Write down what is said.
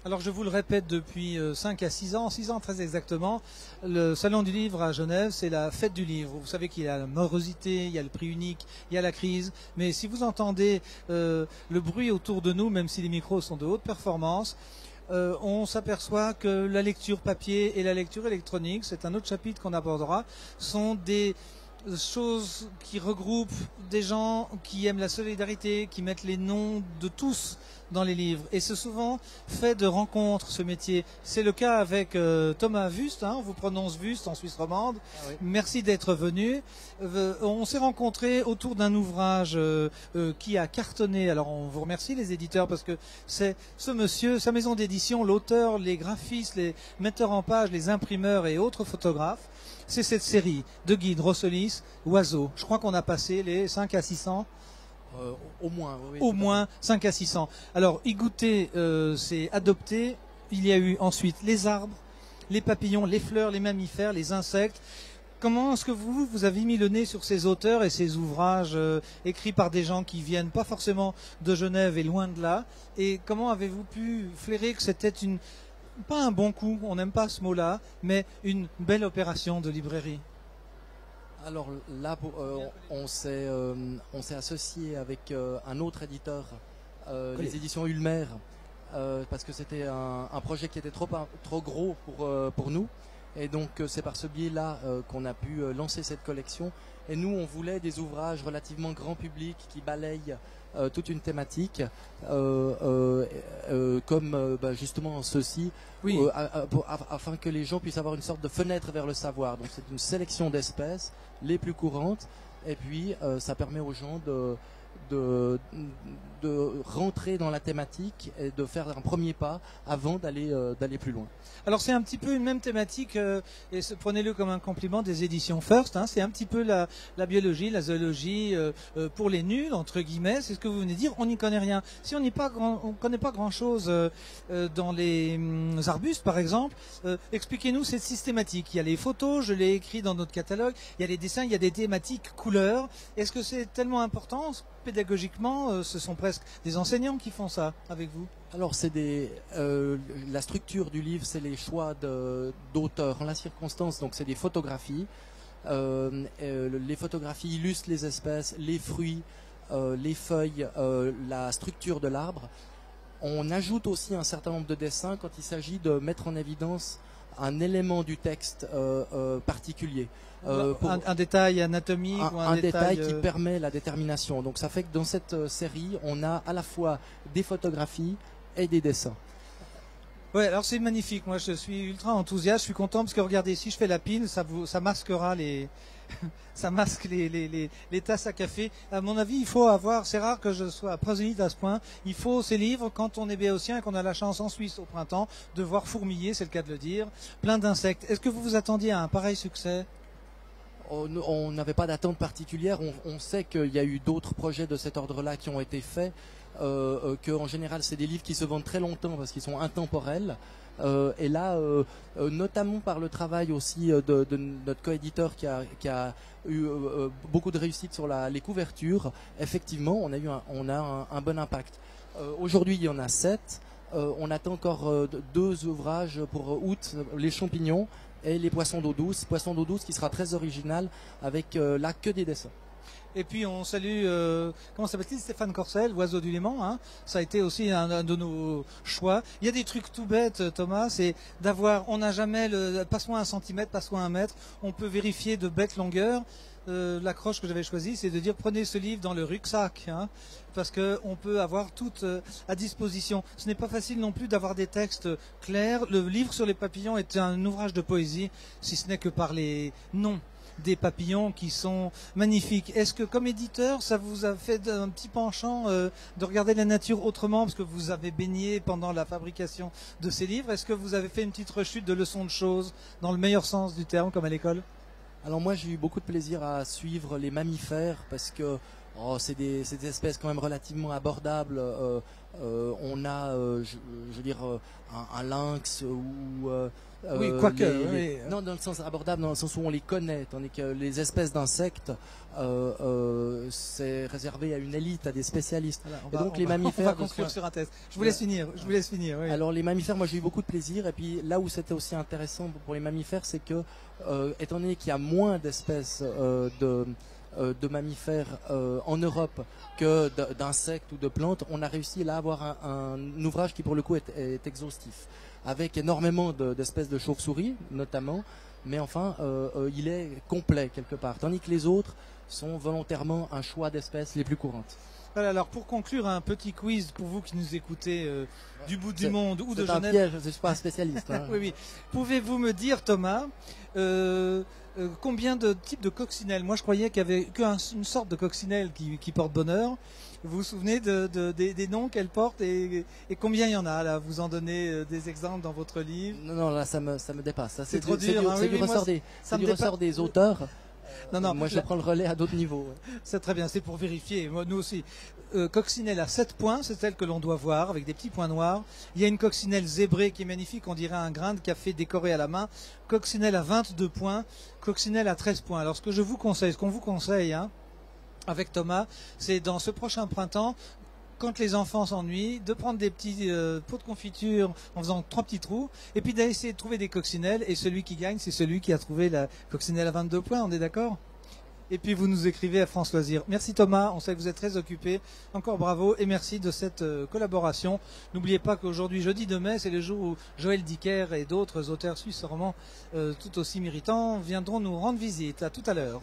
Alors je vous le répète depuis 5 à 6 ans, 6 ans très exactement, le Salon du Livre à Genève, c'est la fête du livre. Vous savez qu'il y a la morosité, il y a le prix unique, il y a la crise, mais si vous entendez le bruit autour de nous, même si les micros sont de haute performance, on s'aperçoit que la lecture papier et la lecture électronique, c'est un autre chapitre qu'on abordera, sont des choses qui regroupent des gens qui aiment la solidarité, qui mettent les noms de tous dans les livres. Et c'est souvent fait de rencontres, ce métier. C'est le cas avec Thomas Wüst, hein, on vous prononce Wüst en Suisse romande. Ah oui. Merci d'être venu. On s'est rencontrés autour d'un ouvrage qui a cartonné. Alors on vous remercie les éditeurs parce que c'est ce monsieur, sa maison d'édition, l'auteur, les graphistes, les metteurs en page, les imprimeurs et autres photographes. C'est cette série de guides Rosolis, Oiseaux. Je crois qu'on a passé les 5 à 600. Au moins, oui. Au moins 5 à 600. Alors, Igouté s'est adopté. Il y a eu ensuite les arbres, les papillons, les fleurs, les mammifères, les insectes. Comment est-ce que vous avez mis le nez sur ces auteurs et ces ouvrages écrits par des gens qui viennent pas forcément de Genève et loin de là? Et comment avez-vous pu flairer que c'était pas un bon coup, on n'aime pas ce mot-là, mais une belle opération de librairie? Alors là, on s'est associé avec un autre éditeur, les éditions Ulmer, parce que c'était un projet qui était trop gros pour nous. Et donc c'est par ce biais-là qu'on a pu lancer cette collection. Et nous, on voulait des ouvrages relativement grand public qui balayent toute une thématique, comme justement ceci, Oui. afin que les gens puissent avoir une sorte de fenêtre vers le savoir. Donc c'est une sélection d'espèces les plus courantes, et puis ça permet aux gens de rentrer dans la thématique et de faire un premier pas avant d'aller plus loin. Alors c'est un petit peu une même thématique, et prenez-le comme un compliment des éditions First, hein, c'est un petit peu la biologie, la zoologie pour les nuls, entre guillemets, c'est ce que vous venez de dire, on n'y connaît rien. Si on ne connaît pas grand-chose dans les arbustes par exemple, expliquez-nous cette systématique. Il y a les photos, je l'ai écrit dans notre catalogue, il y a les dessins, il y a des thématiques couleurs. Est-ce que c'est tellement important pédagogiquement, ce sont presque des enseignants qui font ça avec vous? Alors la structure du livre, c'est les choix d'auteurs en la circonstance, donc c'est des photographies. Les photographies illustrent les espèces, les fruits, les feuilles, la structure de l'arbre. On ajoute aussi un certain nombre de dessins quand il s'agit de mettre en évidence un élément du texte particulier. Un détail anatomique ou un détail qui permet la détermination. Donc ça fait que dans cette série, on a à la fois des photographies et des dessins. Ouais, alors c'est magnifique. Moi, je suis ultra enthousiaste. Je suis content parce que regardez, si je fais la pile, ça masquera ça masque les tasses à café. À mon avis, il faut avoir. C'est rare que je sois prosélyte à ce point. Il faut ces livres quand on est béotien et qu'on a la chance en Suisse au printemps de voir fourmiller, c'est le cas de le dire, plein d'insectes. Est-ce que vous vous attendiez à un pareil succès? On n'avait pas d'attente particulière. On sait qu'il y a eu d'autres projets de cet ordre-là qui ont été faits. Qu'en général c'est des livres qui se vendent très longtemps parce qu'ils sont intemporels, et là notamment par le travail aussi de notre coéditeur qui a eu beaucoup de réussite sur les couvertures, effectivement on a un bon impact. Aujourd'hui il y en a 7, on attend encore 2 ouvrages pour août, les champignons et les poissons d'eau douce qui sera très original avec là que des dessins. Et puis on salue, comment s'appelle-t-il, Stéphane Corcel, Oiseau du Léman, hein. Ça a été aussi un de nos choix. Il y a des trucs tout bêtes, Thomas, c'est on n'a jamais passe-moi 1 centimètre, passe-moi 1 mètre, on peut vérifier de bête longueur. L'accroche que j'avais choisie, c'est de dire prenez ce livre dans le rucksack, hein, parce qu'on peut avoir tout à disposition. Ce n'est pas facile non plus d'avoir des textes clairs. Le livre sur les papillons est un ouvrage de poésie, si ce n'est que par les noms des papillons qui sont magnifiques. Est-ce que comme éditeur, ça vous a fait un petit penchant de regarder la nature autrement, parce que vous avez baigné pendant la fabrication de ces livres? Est-ce que vous avez fait une petite rechute de leçons de choses, dans le meilleur sens du terme, comme à l'école? Alors moi j'ai eu beaucoup de plaisir à suivre les mammifères parce que Oh, c'est des espèces quand même relativement abordables. On a, je veux dire, un lynx ou Oui, quoique. Oui. non, dans le sens abordable, dans le sens où on les connaît, tandis que les espèces d'insectes, c'est réservé à une élite, à des spécialistes. Voilà, et donc les mammifères. On va conclure sur un test. Je vous laisse finir. Je vous laisse finir. Oui. Alors les mammifères, moi j'ai eu beaucoup de plaisir. Et puis là où c'était aussi intéressant pour les mammifères, c'est que, étant donné qu'il y a moins d'espèces de mammifères en Europe que d'insectes ou de plantes, on a réussi là à avoir un ouvrage qui pour le coup est exhaustif, avec énormément d'espèces de chauves-souris notamment, mais enfin il est complet quelque part, tandis que les autres sont volontairement un choix d'espèces les plus courantes. Voilà, alors pour conclure, un petit quiz pour vous qui nous écoutez du bout du monde ou de Genève. C'est un piège, je ne suis pas un spécialiste. Hein. Oui, oui. Pouvez-vous me dire, Thomas, combien de types de coccinelles? Moi, je croyais qu'il y avait qu'une sorte de coccinelle qui porte bonheur. Vous vous souvenez des noms qu'elle porte et combien il y en a là? Vous en donnez des exemples dans votre livre? Non, là, ça me dépasse. C'est trop dur. C'est du ressort des auteurs. Non, moi, je prends le relais à d'autres niveaux. C'est très bien, c'est pour vérifier. Moi, nous aussi. Coccinelle à 7 points, c'est celle que l'on doit voir, avec des petits points noirs. Il y a une coccinelle zébrée qui est magnifique, on dirait un grain de café décoré à la main. Coccinelle à 22 points, coccinelle à 13 points. Alors, ce que je vous conseille, ce qu'on vous conseille, hein, avec Thomas, c'est dans ce prochain printemps, quand les enfants s'ennuient, de prendre des petits pots de confiture en faisant 3 petits trous, et puis d'essayer de trouver des coccinelles, et celui qui gagne, c'est celui qui a trouvé la coccinelle à 22 points, on est d'accord? Et puis vous nous écrivez à France Loisirs. Merci Thomas, on sait que vous êtes très occupé. Encore bravo et merci de cette collaboration. N'oubliez pas qu'aujourd'hui, jeudi de mai, c'est le jour où Joël Dicker et d'autres auteurs suisses romans tout aussi méritants viendront nous rendre visite. À tout à l'heure.